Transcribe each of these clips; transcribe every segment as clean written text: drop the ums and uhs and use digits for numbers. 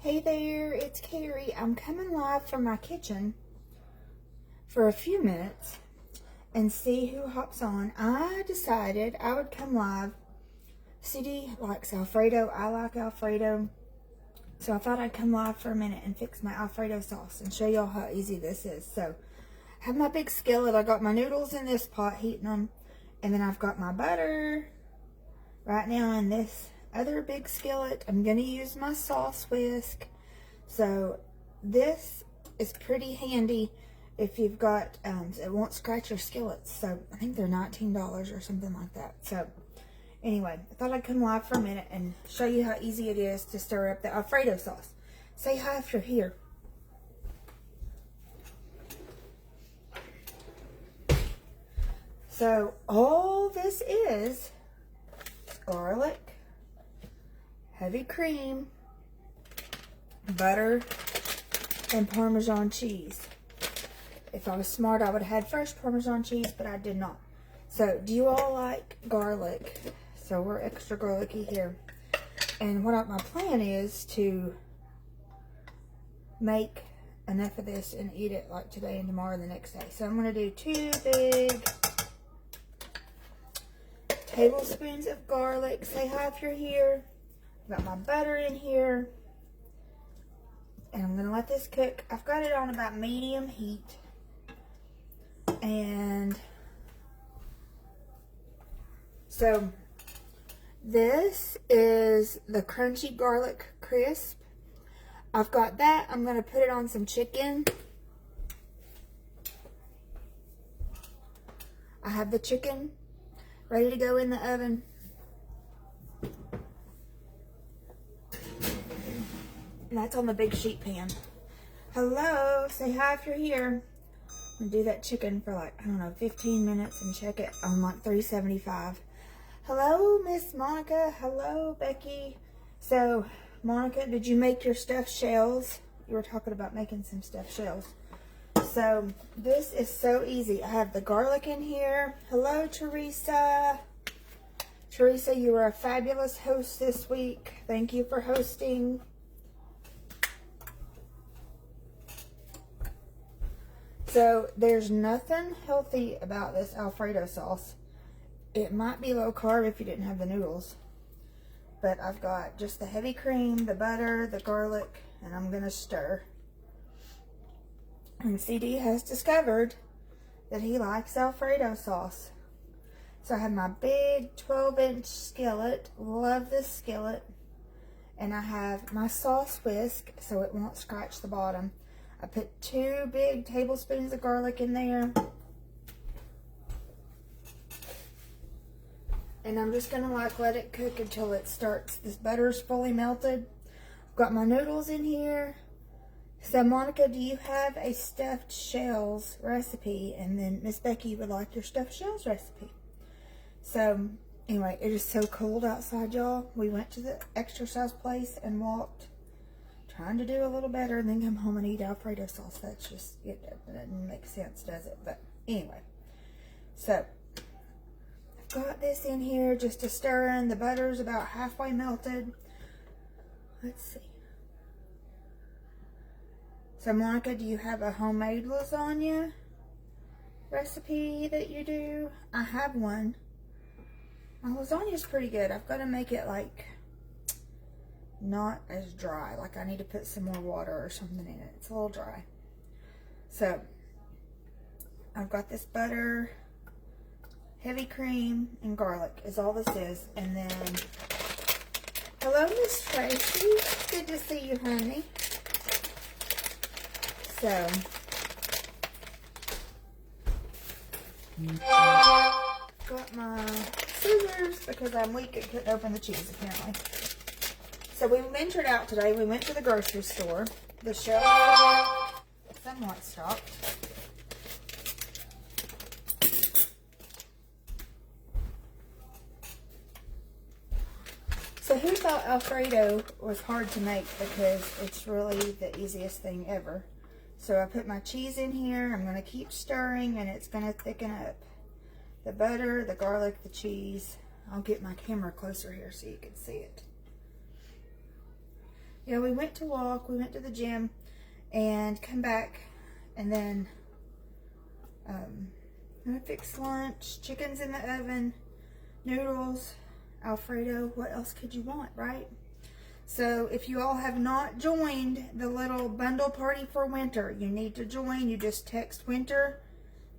Hey there, it's Carrie. I'm coming live from my kitchen for a few minutes and see who hops on. I decided I would come live. CD likes Alfredo. I like Alfredo. So I thought I'd come live for a minute and fix my Alfredo sauce and show y'all how easy this is. So I have my big skillet. I got my noodles in this pot heating them. And then I've got my butter right now in this other big skillet. I'm going to use my sauce whisk. So this is pretty handy if you've got, it won't scratch your skillets. So I think they're $19 or something like that. So anyway, I thought I'd come live for a minute and show you how easy it is to stir up the Alfredo sauce. Say hi if you're here. So all this is garlic, heavy cream, butter, and Parmesan cheese. If I was smart, I would have had fresh Parmesan cheese, but I did not. So, do you all like garlic? So, we're extra garlicky here. And what my plan is to make enough of this and eat it like today and tomorrow and the next day. So, I'm going to do 2 big tablespoons of garlic. Say hi if you're here. I've got my butter in here. And I'm going to let this cook. I've got it on about medium heat. And so this is the crunchy garlic crisp. I've got that. I'm going to put it on some chicken. I have the chicken ready to go in the oven. And that's on the big sheet pan. Hello, say hi if you're here. I'm gonna do that chicken for like, I don't know, 15 minutes and check it on like 375. Hello, Miss Monica. Hello, Becky. So, Monica, did you make your stuffed shells? You were talking about making some stuffed shells. So, this is so easy. I have the garlic in here. Hello, Teresa. Teresa, you were a fabulous host this week. Thank you for hosting. So, there's nothing healthy about this Alfredo sauce. It might be low carb if you didn't have the noodles. But I've got just the heavy cream, the butter, the garlic, and I'm going to stir. And CD has discovered that he likes Alfredo sauce. So I have my big 12-inch skillet. Love this skillet. And I have my sauce whisk so it won't scratch the bottom. I put 2 big tablespoons of garlic in there. And I'm just going to like let it cook until it starts. This butter's fully melted. I've got my noodles in here. So Monica, do you have a stuffed shells recipe? And then Miss Becky would like your stuffed shells recipe. So anyway, it is so cold outside, y'all. We went to the exercise place and walked. Trying to do a little better and then come home and eat Alfredo sauce. That's just, it doesn't make sense, does it? But anyway, so I've got this in here just to stir in. The butter's about halfway melted. Let's see. So Monica, do you have a homemade lasagna recipe that you do? I have one. My lasagna's pretty good. I've got to make it like not as dry. Like I need to put some more water or something in it. It's a little dry. So I've got this butter, heavy cream, and garlic is all this is. And then, hello, Miss Tracy. Good to see you, honey. So got my scissors because I'm weak and couldn't open the cheese apparently. So we ventured out today. We went to the grocery store. The shelves are somewhat stocked. So who thought Alfredo was hard to make because it's really the easiest thing ever. So I put my cheese in here. I'm going to keep stirring and it's going to thicken up. The butter, the garlic, the cheese. I'll get my camera closer here so you can see it. Yeah, we went to walk, we went to the gym, and come back, and then I fixed lunch, chicken's in the oven, noodles, Alfredo. What else could you want, right? So if you all have not joined the little bundle party for winter, you need to join. You just text winter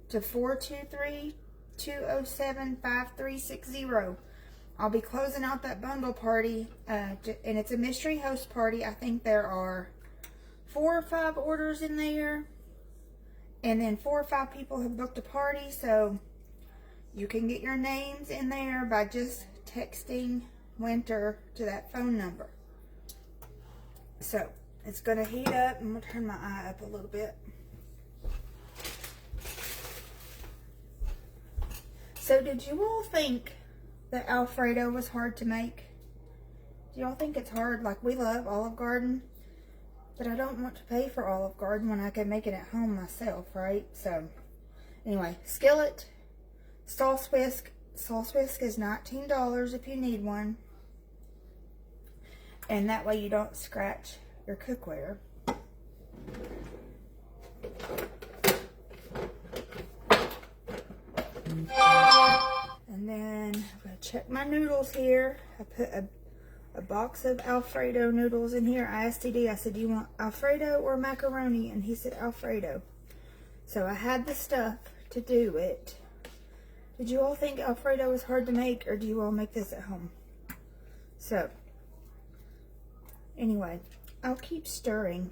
to 423-207-5360. I'll be closing out that bundle party, and it's a mystery host party. I think there are 4 or 5 orders in there, and then 4 or 5 people have booked a party, so you can get your names in there by just texting winter to that phone number. So it's going to heat up. I'm going to turn my eye up a little bit. So did you all think that Alfredo was hard to make? Do y'all think it's hard? Like, we love Olive Garden, but I don't want to pay for Olive Garden when I can make it at home myself, right? So anyway, Skillet, sauce whisk. Sauce whisk is $19 if you need one. And that way you don't scratch your cookware. And then I'm going to check my noodles here. I put a box of Alfredo noodles in here. I asked TD, I said, do you want Alfredo or macaroni? And he said Alfredo. So I had the stuff to do it. Did you all think Alfredo was hard to make, or do you all make this at home? So anyway, I'll keep stirring.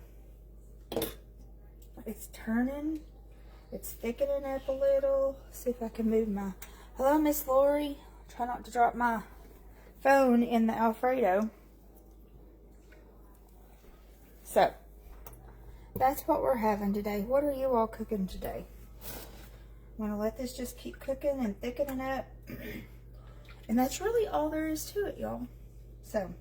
It's turning. It's thickening up a little. See if I can move my... Hello, Miss Lori. Try not to drop my phone in the Alfredo. So, that's what we're having today. What are you all cooking today? I'm going to let this just keep cooking and thickening up. And that's really all there is to it, y'all. So,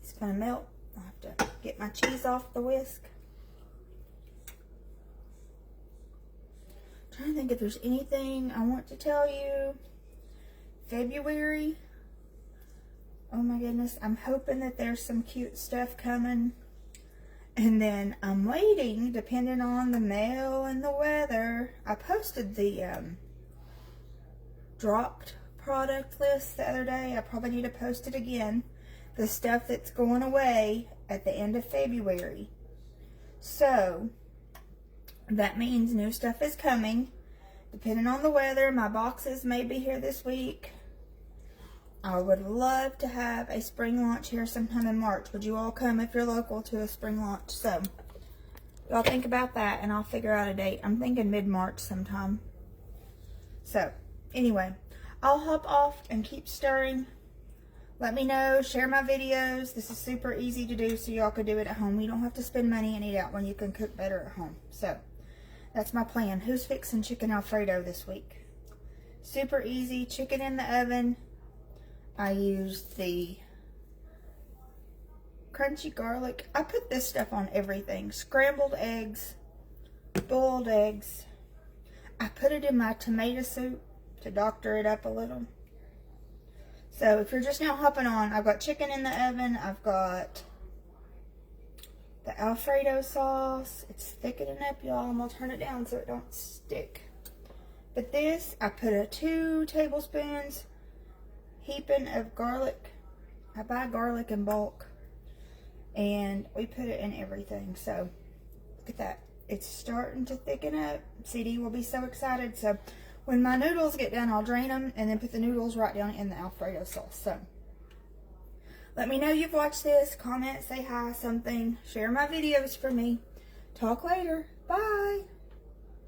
it's going to melt. I'll have to get my cheese off the whisk. I'm trying to think if there's anything I want to tell you. February. Oh my goodness. I'm hoping that there's some cute stuff coming. And then I'm waiting, depending on the mail and the weather. I posted the dropped product list the other day. I probably need to post it again. The stuff that's going away at the end of February. So that means new stuff is coming. Depending on the weather, my boxes may be here this week. I would love to have a spring launch here sometime in March. Would you all come if you're local to a spring launch? So y'all think about that and I'll figure out a date. I'm thinking mid-March sometime. So anyway, I'll hop off and keep stirring. Let me know, share my videos. This is super easy to do, so y'all could do it at home. You don't have to spend money and eat out when you can cook better at home. So that's my plan. Who's fixing chicken Alfredo this week? Super easy. Chicken in the oven. I used the crunchy garlic. I put this stuff on everything. Scrambled eggs, boiled eggs. I put it in my tomato soup to doctor it up a little. So if you're just now hopping on, I've got chicken in the oven. I've got the Alfredo sauce. It's thickening up, y'all. I'm going to turn it down so it don't stick. But this, I put 2 tablespoons heaping of garlic. I buy garlic in bulk. And we put it in everything. So look at that. It's starting to thicken up. CD will be so excited. So when my noodles get done, I'll drain them and then put the noodles right down in the Alfredo sauce. So let me know you've watched this. Comment, say hi, something. Share my videos for me. Talk later. Bye.